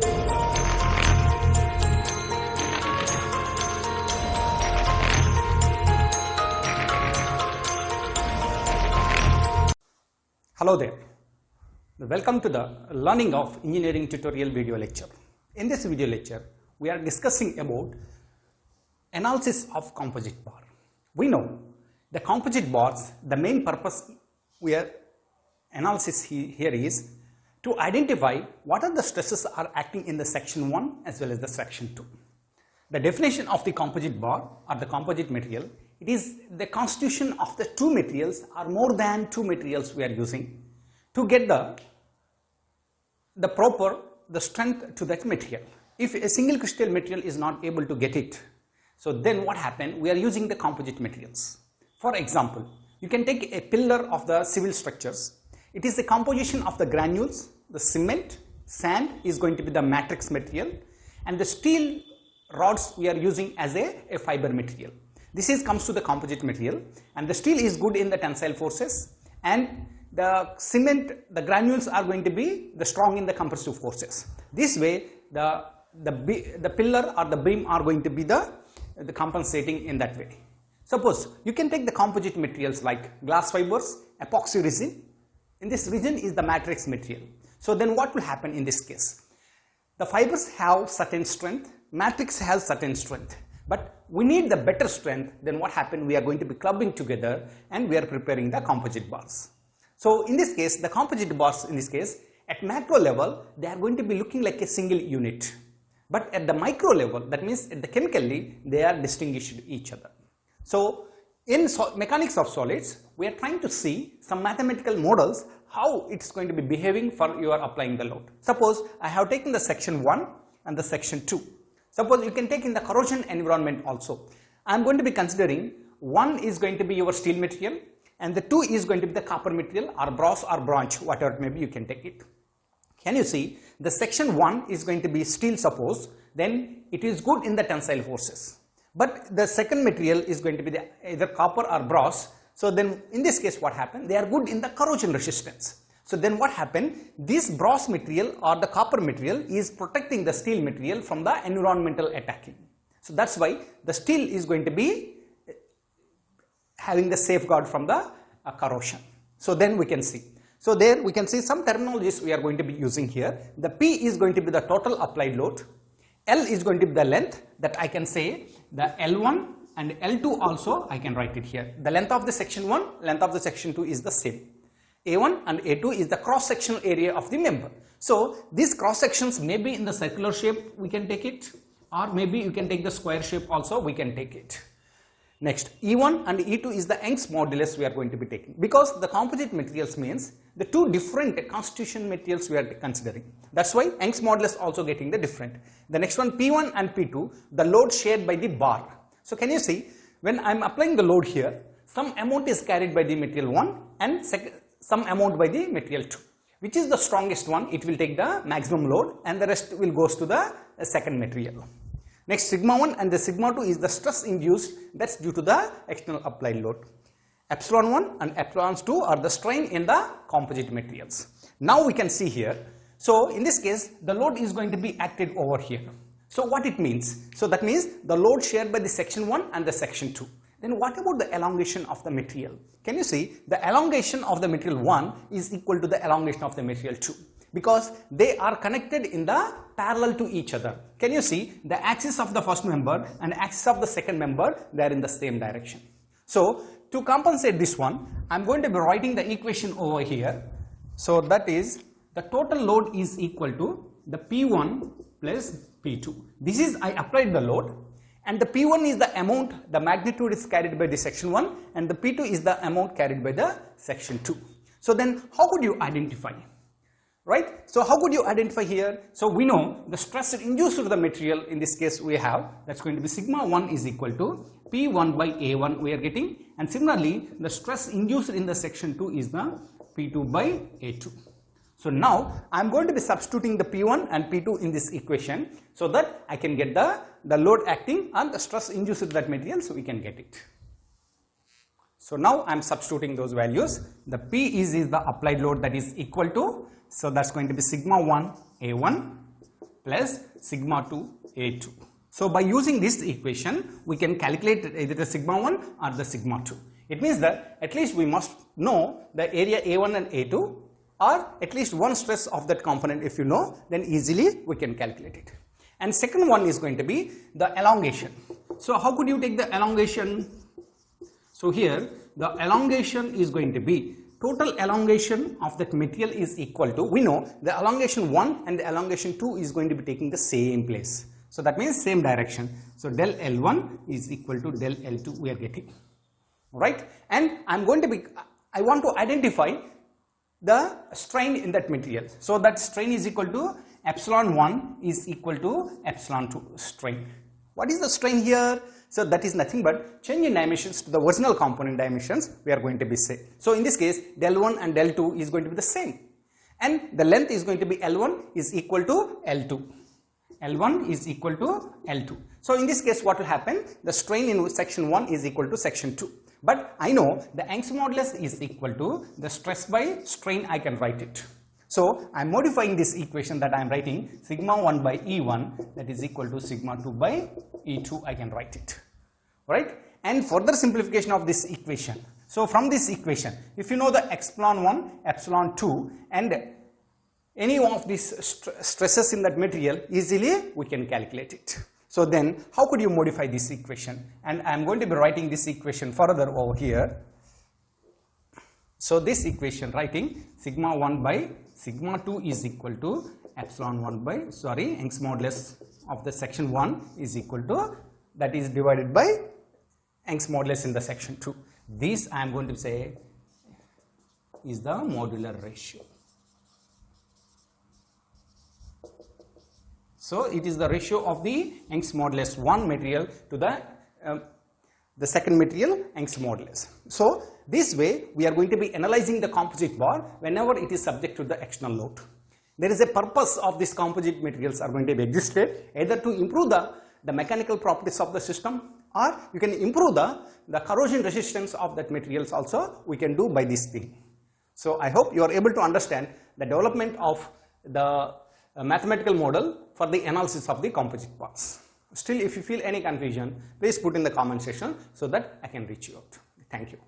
Hello there. Welcome to the Learning of Engineering tutorial video lecture. In this video lecture, we are discussing about analysis of composite bar. We know the composite bars, the main purpose where analysis here is to identify what are the stresses are acting in the section 1 as well as the section 2. The definition of the composite bar or the composite material, it is the constitution of the two materials or more than two materials we are using to get the proper strength to that material. If a single crystal material is not able to get it, so then what happens? We are using the composite materials. For example, you can take a pillar of the civil structures. It is the composition of the granules, the cement, sand is going to be the matrix material, and the steel rods we are using as a fiber material. This comes to the composite material, and the steel is good in the tensile forces, and the cement, the granules are going to be the strong in the compressive forces. This way the pillar or the beam are going to be the compensating in that way. Suppose you can take the composite materials like glass fibers, epoxy resin. In this resin is the matrix material. So then what will happen in this case? The fibers have certain strength, matrix has certain strength. But we need the better strength. Then what happened? We are going to be clubbing together and we are preparing the composite bars. So in this case, the composite bars in this case, at macro level, they are going to be looking like a single unit. But at the micro level, that means at the chemically, they are distinguished each other. So in mechanics of solids, we are trying to see some mathematical models, how it's going to be behaving for you are applying the load. Suppose I have taken the section 1 and the section 2. Suppose you can take in the corrosion environment also. I am going to be considering 1 is going to be your steel material and the 2 is going to be the copper material or brass or bronze, whatever it may be, you can take it. Can you see the section 1 is going to be steel, suppose, then it is good in the tensile forces. But the second material is going to be either copper or brass. So then in this case what happened? They are good in the corrosion resistance. So then what happened? This brass material or the copper material is protecting the steel material from the environmental attacking. So that's why the steel is going to be having the safeguard from the corrosion. So then we can see. So there we can see some terminologies we are going to be using here. The P is going to be the total applied load. L is going to be the length that I can say the L1 and L2 also I can write it here. The length of the section 1, length of the section 2 is the same. A1 and A2 is the cross-sectional area of the member. So these cross-sections may be in the circular shape, we can take it, or maybe you can take the square shape also, we can take it. Next, E1 and E2 is the Young's modulus we are going to be taking, because the composite materials means the two different constituent materials we are considering. That's why Young's modulus also getting the different. The next one, P1 and P2, the load shared by the bar. So can you see, when I am applying the load here, some amount is carried by the material 1 and some amount by the material 2. Which is the strongest one? It will take the maximum load and the rest will goes to the second material. Next, sigma 1 and the sigma 2 is the stress induced, that's due to the external applied load. Epsilon 1 and epsilon 2 are the strain in the composite materials. Now we can see here. So in this case, the load is going to be acted over here. So what it means? So that means the load shared by the section 1 and the section 2. Then what about the elongation of the material? Can you see the elongation of the material 1 is equal to the elongation of the material 2, because they are connected in the parallel to each other. Can you see the axis of the first member and axis of the second member, they are in the same direction. So to compensate this one, I am going to be writing the equation over here. So that is the total load is equal to the P1 plus P2. This is I applied the load. And the P1 is the amount, the magnitude is carried by the section 1 and the P2 is the amount carried by the section 2. So then how could you identify? Right? So how could you identify here? So we know the stress induced to the material in this case we have, that's going to be sigma 1 is equal to P1 by A1 we are getting, and similarly the stress induced in the section 2 is the P2 by A2. So now I am going to be substituting the P1 and P2 in this equation so that I can get the load acting and the stress induced to that material, so we can get it. So now I am substituting those values. The P is the applied load, that is equal to, so that's going to be sigma 1 A1 plus sigma 2 A2. So by using this equation, we can calculate either the sigma 1 or the sigma 2. It means that at least we must know the area A1 and A2, or at least one stress of that component. If you know, then easily we can calculate it. And second one is going to be the elongation. So how could you take the elongation? So here the elongation is going to be total elongation of that material is equal to, we know the elongation 1 and the elongation 2 is going to be taking the same place. So that means same direction. So del L1 is equal to del L2 we are getting. Right? And I want to identify the strain in that material. So that strain is equal to epsilon 1 is equal to epsilon 2 strain. What is the strain here? So that is nothing but change in dimensions to the original component dimensions we are going to be say. So in this case del 1 and del 2 is going to be the same, and the length is going to be L1 is equal to L2. L1 is equal to L2. So in this case what will happen? The strain in section 1 is equal to section 2. But I know the Young's modulus is equal to the stress by strain. I can write it. So I am modifying this equation that I am writing sigma 1 by E1, that is equal to sigma 2 by E2. I can write it. Right? And further simplification of this equation. So from this equation, if you know the epsilon 1, epsilon 2 and any one of these stresses in that material, easily we can calculate it. So then how could you modify this equation? And I am going to be writing this equation further over here. So this equation writing sigma 1 by sigma 2 is equal to epsilon 1 by, Young's modulus of the section 1 is equal to, that is divided by Young's modulus in the section 2. This I am going to say is the modular ratio. So it is the ratio of the Young's modulus 1 material to the second material Young's modulus. So this way we are going to be analyzing the composite bar whenever it is subject to the external load. There is a purpose of these composite materials are going to be existed, either to improve the mechanical properties of the system, or you can improve the corrosion resistance of that materials also we can do by this thing. So I hope you are able to understand the development of the mathematical model for the analysis of the composite parts. Still, if you feel any confusion, please put in the comment section so that I can reach you out. Thank you.